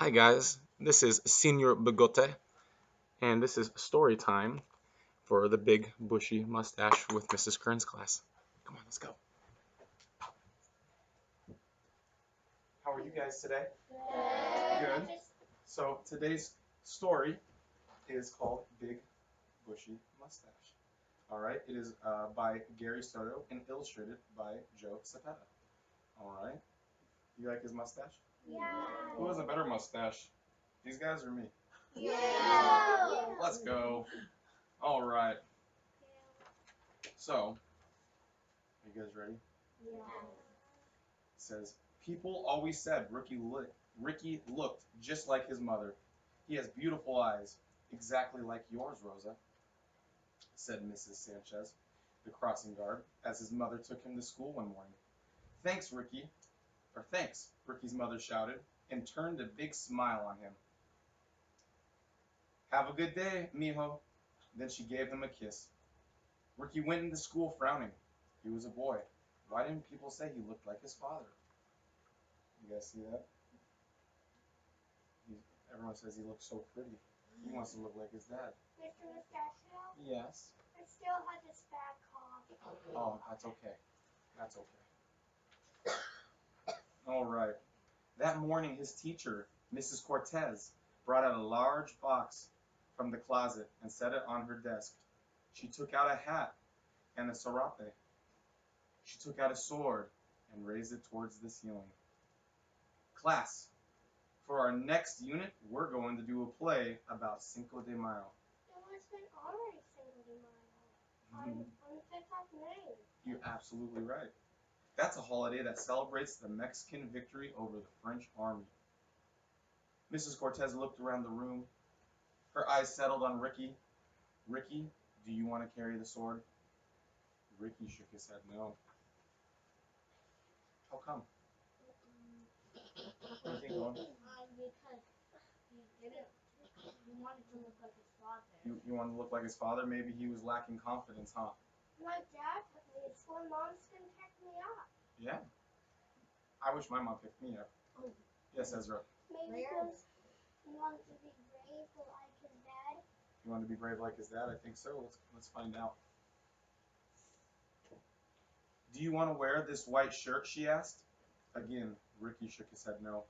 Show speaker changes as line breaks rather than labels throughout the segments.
Hi guys, this is Senior Bigote, and this is story time for the Big Bushy Mustache with Mrs. Kerns class. Come on, let's go. How are you guys today? Good. So today's story is called Big Bushy Mustache. All right, it is by Gary Soto and illustrated by Joe Cepeda. All right, you like his mustache?
Yeah.
Who has a better mustache? These guys or me?
Yeah.
Let's go. All right. So, are you guys ready?
Yeah.
It says, people always said Ricky looked just like his mother. He has beautiful eyes, exactly like yours, Rosa, said Mrs. Sanchez, the crossing guard, as his mother took him to school one morning. Thanks, Ricky. Or thanks, Ricky's mother shouted, and turned a big smile on him. Have a good day, mijo. Then she gave him a kiss. Ricky went into school frowning. He was a boy. Why didn't people say he looked like his father? You guys see that? Everyone says he looks so pretty. He wants to look like his dad.
Mr. Mustachio,
Yes.
I still have this bad cough.
Oh, that's okay. That's okay. All right. That morning, his teacher, Mrs. Cortez, brought out a large box from the closet and set it on her desk. She took out a hat and a serape. She took out a sword and raised it towards the ceiling. Class, for our next unit, we're going to do a play about Cinco de Mayo.
It was been already Cinco de Mayo on the 5th of May.
You're absolutely right. That's a holiday that celebrates the Mexican victory over the French army. Mrs. Cortez looked around the room. Her eyes settled on Ricky. Ricky, do you want to carry the sword? Ricky shook his head no. How come? What do you think, Owen?
Because he didn't. He wanted to look like his father.
You want to look like his father? Maybe he was lacking confidence, huh?
My dad took me to school and mom's gonna pick me up.
Yeah. I wish my mom picked me up.
Oh.
Yes, Ezra.
Maybe because he wanted to be brave like his dad.
You want to be brave like his dad? I think so. Let's find out. Do you want to wear this white shirt? She asked. Again, Ricky shook his head no.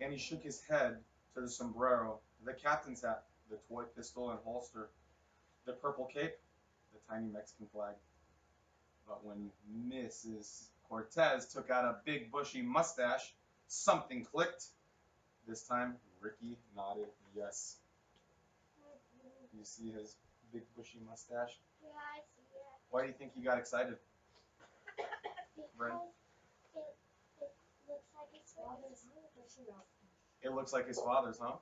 And he shook his head to the sombrero, the captain's hat, the toy pistol and holster, the purple cape, the tiny Mexican flag. But when Mrs. Cortez took out a big bushy mustache, something clicked. This time, Ricky nodded yes. You see his big bushy mustache?
Yeah, I see it.
Why do you think he got excited?
Because it looks like his father's.
It looks like his father's, huh?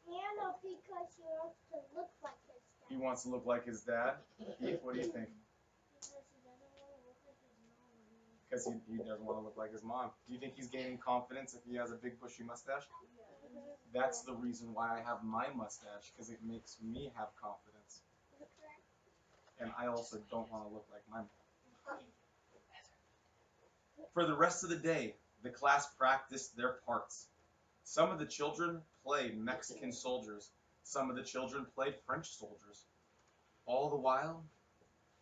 Yeah, no, because he wants to look like his dad.
He wants to look like his dad? Heath, what do you think?
Because he doesn't want to look like his mom.
Because he doesn't want to look like his mom. Do you think he's gaining confidence if he has a big bushy mustache? That's the reason why I have my mustache, because it makes me have confidence. And I also don't want to look like my mom. For the rest of the day, the class practiced their parts. Some of the children played Mexican soldiers. Some of the children played French soldiers. All the while,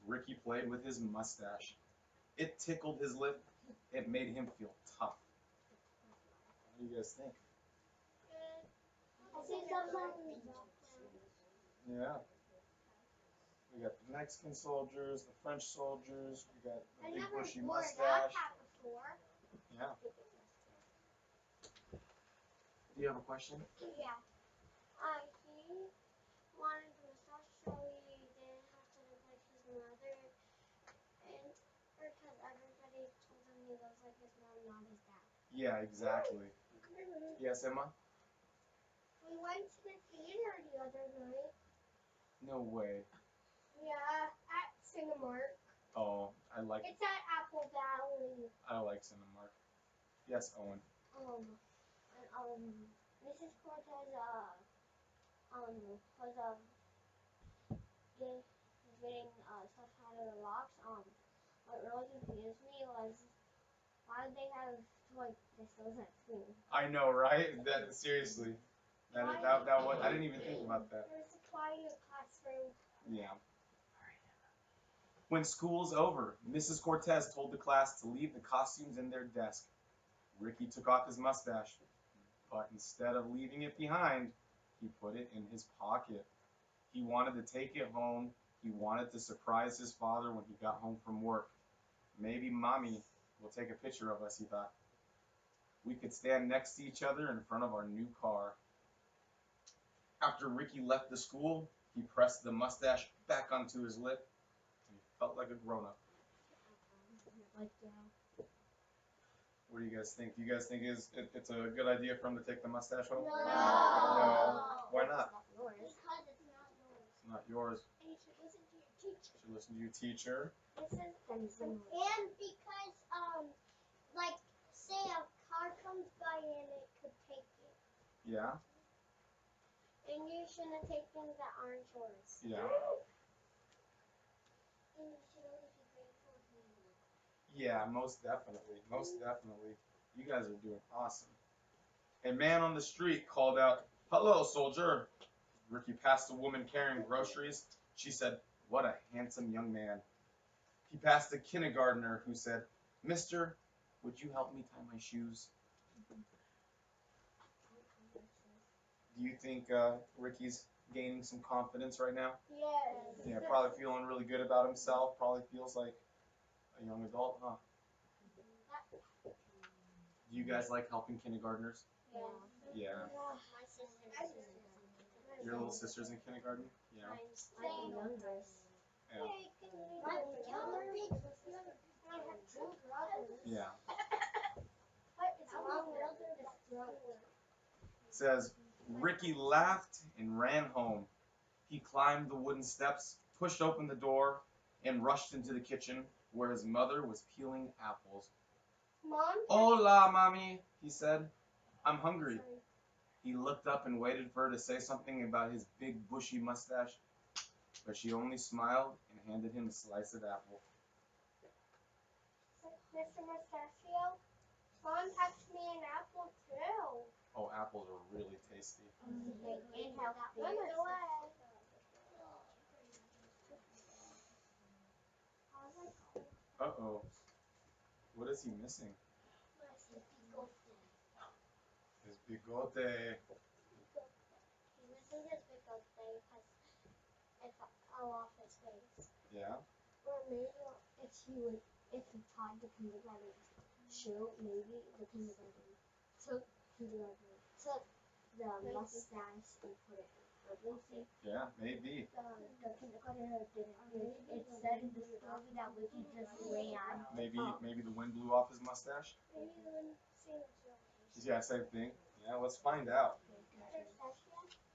Ricky played with his mustache. It tickled his lip. It made him feel tough. What do you guys think?
I see something.
Yeah. We got the Mexican soldiers, the French soldiers, we got the big bushy mustache.
Before.
Yeah. Do you have a question?
Yeah. He wanted a mustache so he didn't have to look like his mother, and because everybody told him he looks like his mom, not his dad.
Yeah, exactly. Yes, Emma?
We went to the theater the other night.
No way.
Yeah, at Cinemark.
Oh,
It's at Apple Valley.
I like Cinemark. Yes, Owen.
Mrs. Cortez was getting stuff out of the box. What really confused me was why did they have like this doesn't seem.
I know, right? That seriously. That was, I didn't even think about that.
There's a toy in the classroom.
Yeah. When school's over, Mrs. Cortez told the class to leave the costumes in their desk. Ricky took off his mustache, but instead of leaving it behind, he put it in his pocket. He wanted to take it home. He wanted to surprise his father when he got home from work. Maybe mommy will take a picture of us, he thought. We could stand next to each other in front of our new car. After Ricky left the school, he pressed the mustache back onto his lip and he felt like a grown-up.
Like
What do you guys think? Do you guys think it's a good idea for him to take the mustache home?
No.
No. Why not?
Because it's not yours.
It's not yours.
And you should listen to your teacher.
You should listen to your teacher.
And because like say a car comes by and it could take it.
Yeah.
And you shouldn't take things that aren't yours.
Yeah.
And you should always be grateful for you.
Yeah, most definitely. Most definitely. You guys are doing awesome. A man on the street called out, "Hello, soldier." Ricky passed a woman carrying groceries. She said, "What a handsome young man." He passed a kindergartner who said, "Mister, would you help me tie my shoes?" Do you think Ricky's gaining some confidence right now?
Yes.
Yeah, probably feeling really good about himself. Probably feels like a young adult, huh? Do you guys like helping kindergartners? Yeah.
My sister's
Your little sister's in kindergarten? Yeah.
I'm the youngest.
Yeah.
I have two brothers.
Yeah.
What is wrong with this brother?
It says, Ricky laughed and ran home. He climbed the wooden steps, pushed open the door, and rushed into the kitchen where his mother was peeling apples.
Mom?
Hola, mommy, he said. I'm hungry. He looked up and waited for her to say something about his big bushy mustache, but she only smiled and handed him a slice of apple.
Mr. Mustachio, Mom packed me an apple too.
Oh, apples are really tasty.
And healthy.
Uh-oh. What is he missing? His bigote.
He's missing his bigote because it fell off his face.
Yeah?
Or maybe if he tied the kindergarten shoe, maybe the kindergarten took the mustache and put it in her pocket.
Yeah, maybe.
The kindergarten didn't. It said in the story that Ricky just ran.
Maybe the wind blew off his mustache?
Maybe the wind same
Yeah, same thing. Yeah, let's find out.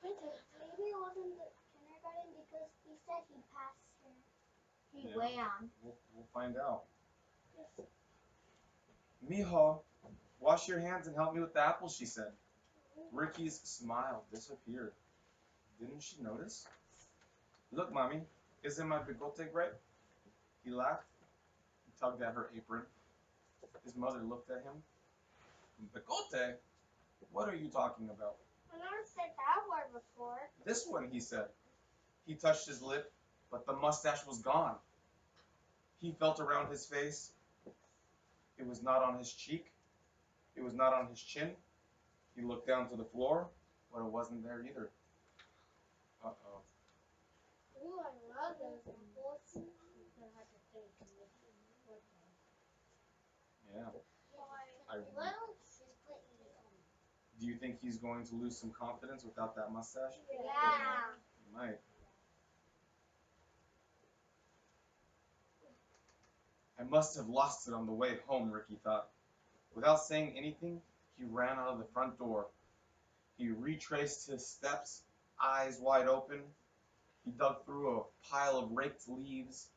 Maybe it wasn't the kindergarten because he said he passed her. He
Yeah.
ran.
We'll find out. Mijo, wash your hands and help me with the apples, she said. Ricky's smile disappeared. Didn't she notice? Look, Mommy, isn't my bigote great? He laughed. He tugged at her apron. His mother looked at him. Bigote? What are you talking about?
I never said that word before.
This one, he said. He touched his lip, but the mustache was gone. He felt around his face. It was not on his cheek. It was not on his chin. He looked down to the floor, but it wasn't there either. Uh-oh.
Ooh, I love those apples.
Yeah.
Well,
Do you think he's going to lose some confidence without that mustache?
yeah.
He might. I must have lost it on the way home, Ricky thought. Without saying anything, he ran out of the front door. He retraced his steps, eyes wide open. He dug through a pile of raked leaves.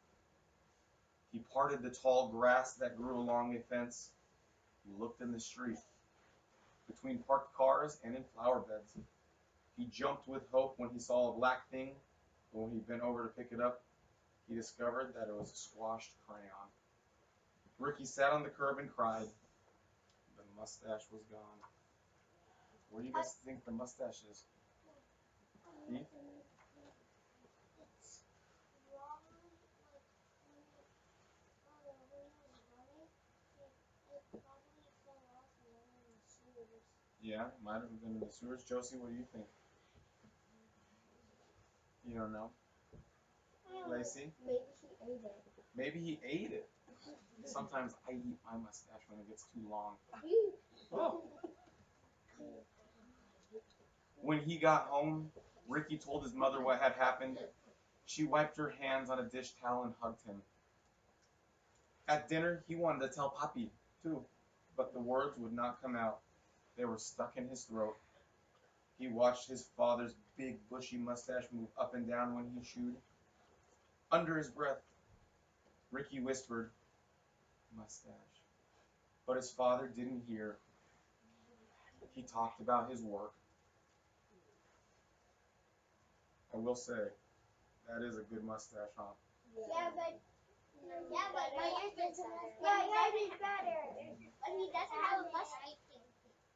He parted the tall grass that grew along a fence. He looked in the street, between parked cars and in flower beds. He jumped with hope when he saw a black thing, but when he bent over to pick it up, he discovered that it was a squashed crayon. Ricky sat on the curb and cried. The Mustache was gone. Where do you guys think the mustache is? He?
It's long, like when he was running, it probably fell off and went in the sewers.
Yeah, might have been in the sewers. Josie, what do you think? You don't know? Lacey?
Maybe he ate it.
Maybe he ate it. Sometimes I eat my mustache when it gets too long. Oh. When he got home, Ricky told his mother what had happened. She wiped her hands on a dish towel and hugged him. At dinner, he wanted to tell Papi, too, but the words would not come out. They were stuck in his throat. He watched his father's big bushy mustache move up and down when he chewed. Under his breath, Ricky whispered, "Mustache." But his father didn't hear. He talked about his work. I will say, that is a good mustache, huh?
Yeah, but mine is better. Yeah, yours is better. But he doesn't have a mustache.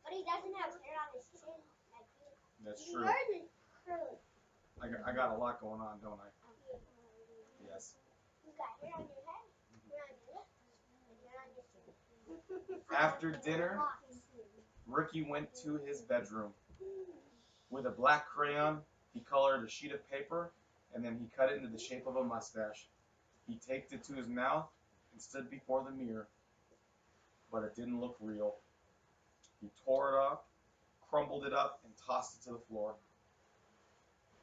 But he doesn't have hair on his chin like you.
That's true.
Yours is curly.
I got a lot going on, don't I? Yes.
You got hair on your head, hair on your lips, and hair on your chin.
After dinner, Ricky went to his bedroom. With a black crayon, he colored a sheet of paper, and then he cut it into the shape of a mustache. He taped it to his mouth and stood before the mirror, but it didn't look real. He tore it off, crumbled it up, and tossed it to the floor.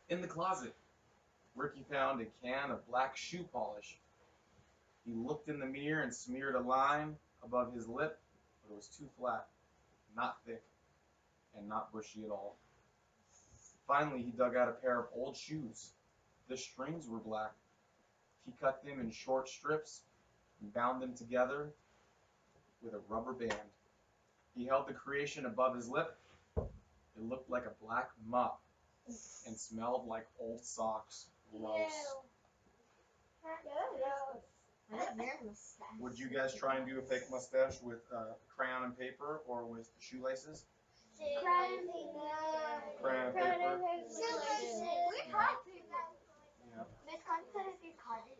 In the closet, Ricky found a can of black shoe polish. He looked in the mirror and smeared a line above his lip, but it was too flat, not thick, and not bushy at all. Finally, he dug out a pair of old shoes. The strings were black. He cut them in short strips and bound them together with a rubber band. He held the creation above his lip. It looked like a black mop and smelled like old socks. Gross. Would you guys try and do a fake mustache with crayon and paper or with shoelaces?
Crayon and
Crayon and paper.
We tried to.
Yeah.
Miss Khan said if you cut it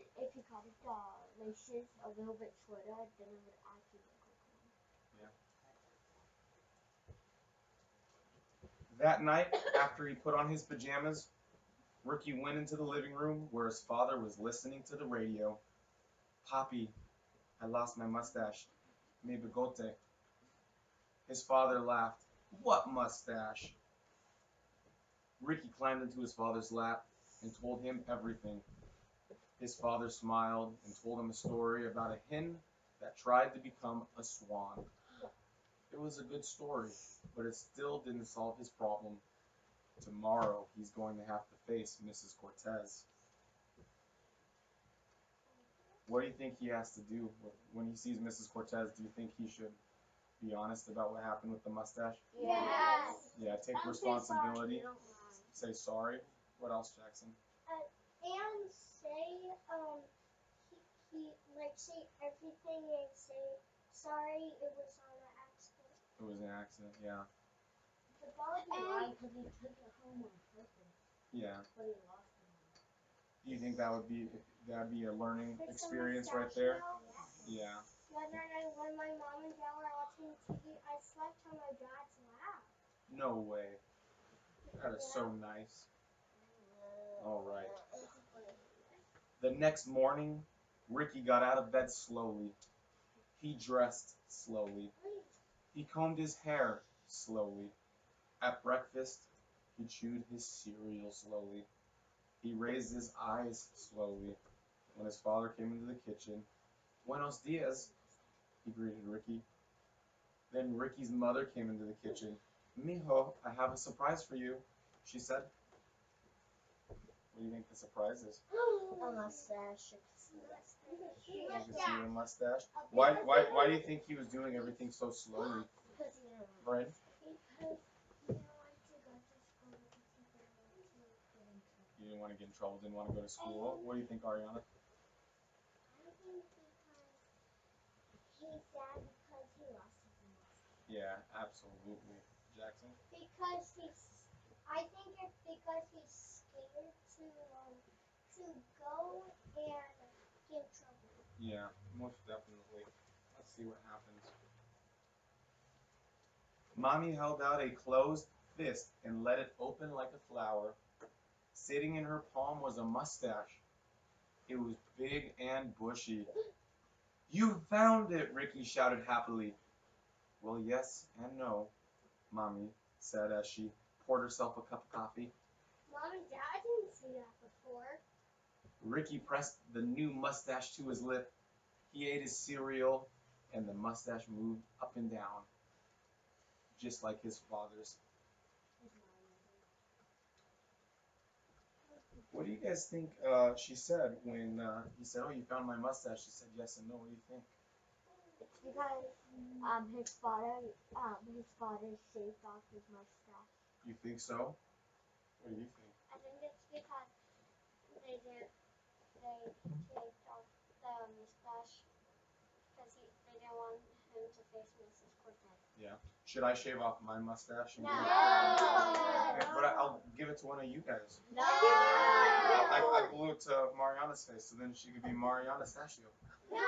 laces a little bit shorter, then it would actually look like one.
Yeah. That night, after he put on his pajamas, Ricky went into the living room where his father was listening to the radio. "Papi, I lost my mustache. Mi bigote." His father laughed. "What mustache?" Ricky climbed into his father's lap and told him everything. His father smiled and told him a story about a hen that tried to become a swan. It was a good story, but it still didn't solve his problem. Tomorrow, he's going to have to face Mrs. Cortez. What do you think he has to do when he sees Mrs. Cortez? Do you think he should be honest about what happened with the mustache?
Yes.
Yeah, take responsibility. Say sorry. What else, Jackson?
And say he like say everything and say sorry, it was on an accident.
It was an accident, yeah.
The ball died because he took it home on purpose.
Yeah.
But he lost it.
Do you think that'd be a learning experience right there? Yeah.
The other night when my mom and dad were watching TV, I slept on my dad's lap.
No way. That is so nice. All right. The next morning, Ricky got out of bed slowly. He dressed slowly. He combed his hair slowly. At breakfast, he chewed his cereal slowly. He raised his eyes slowly. When his father came into the kitchen, "Buenos dias," he greeted Ricky. Then Ricky's mother came into the kitchen. "Mijo, I have a surprise for you," she said. What do you think the surprise is?
A mustache.
You can see the mustache. Why do you think he was doing everything so slowly?
Because he didn't want
Right?
Because he didn't want to go to school because he didn't want to get in trouble.
You didn't want to get in trouble, didn't want to go to school. What do you think, Ariana?
I think because he's sad because he lost his mustache.
Yeah, absolutely. Jackson?
Because I think it's because he's scared to go and get in trouble.
Yeah, most definitely. Let's see what happens. Mommy held out a closed fist and let it open like a flower. Sitting in her palm was a mustache. It was big and bushy. You found it, Ricky shouted happily. Well, yes and no, Mommy said as she poured herself a cup of coffee.
Mom and Dad didn't see that before.
Ricky pressed the new mustache to his lip. He ate his cereal, and the mustache moved up and down, just like his father's. What do you guys think she said when he said, "Oh, you found my mustache"? She said yes and no. What do you think?
It's because his father shaved off his mustache.
You think so? What do you think?
I think it's because they shaved off the mustache because they didn't want him to face Mrs. Cortez.
Yeah. Should I shave off my mustache?
No.
Okay, but I'll give it to one of you guys.
No.
I blew it to Mariana's face, so then she could be Mariana Stachio.
No.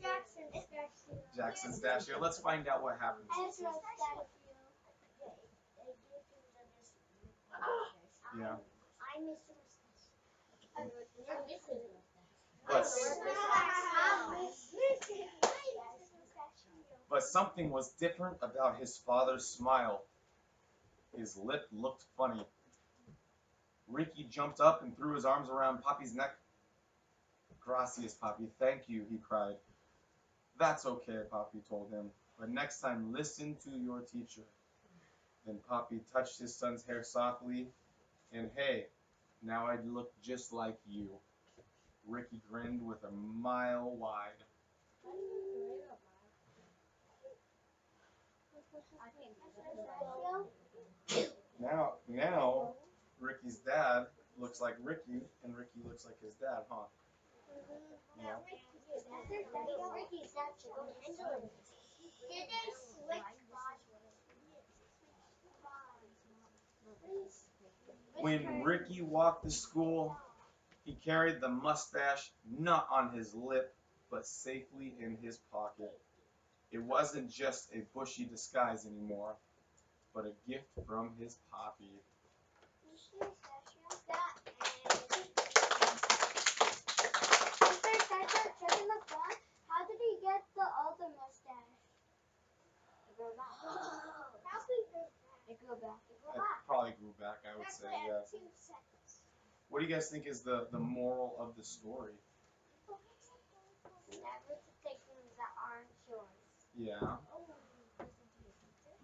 Jackson Stachio.
Jackson Stachio. Let's find out what happens.
Ezra Stachio.
Yeah.
I'm Mr. Mustache. You're Mrs.
But something was different about his father's smile. His lip looked funny. Ricky jumped up and threw his arms around Poppy's neck. Gracias, Poppy. Thank you, he cried. That's okay, Poppy told him. But next time, listen to your teacher. Then Poppy touched his son's hair softly. And hey, now I look just like you. Ricky grinned with a mile wide. Now, Ricky's dad looks like Ricky, and Ricky looks like his dad, huh? Yeah.
Ricky's such a good handler. Did they switch bodies?
When Ricky walked to school, he carried the mustache not on his lip, but safely in his pocket. It wasn't just a bushy disguise anymore, but a gift from his poppy.
How did he get the other mustache? It grew back. How did it grow back? It grew back.
It probably grew back, I would say, yeah.
2 seconds.
What do you guys think is the moral of the story?
Never to take things that aren't yours.
Yeah.
Oh,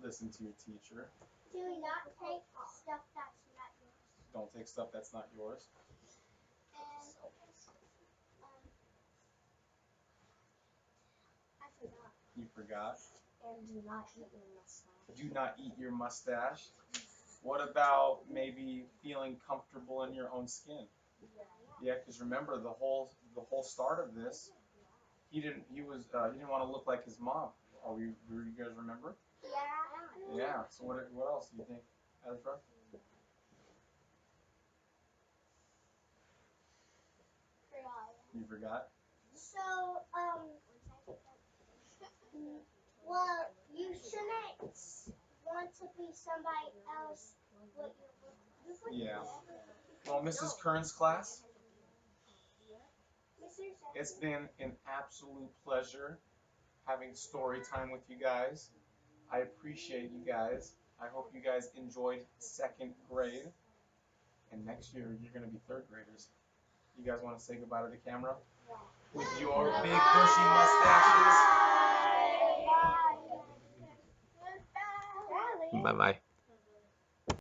Listen to your teacher.
do not take stuff that's not yours.
Don't take stuff that's not yours.
And I forgot.
You forgot.
And do not eat your mustache.
Do not eat your mustache. What about maybe feeling comfortable in your own skin? Yeah, because remember the whole start of this, he didn't want to look like his mom. Do you guys remember?
Yeah.
Yeah. So what else do you think, Ezra? You forgot?
So, well, you shouldn't want to be somebody else what you look like.
Yeah. Well, Mrs. Kerns' class,
Mr.
it's been an absolute pleasure having story time with you guys. I appreciate you guys. I hope you guys enjoyed second grade. And next year, you're going to be third graders. You guys want to say goodbye to the camera? With your big bushy mustaches.
Bye.
Bye bye.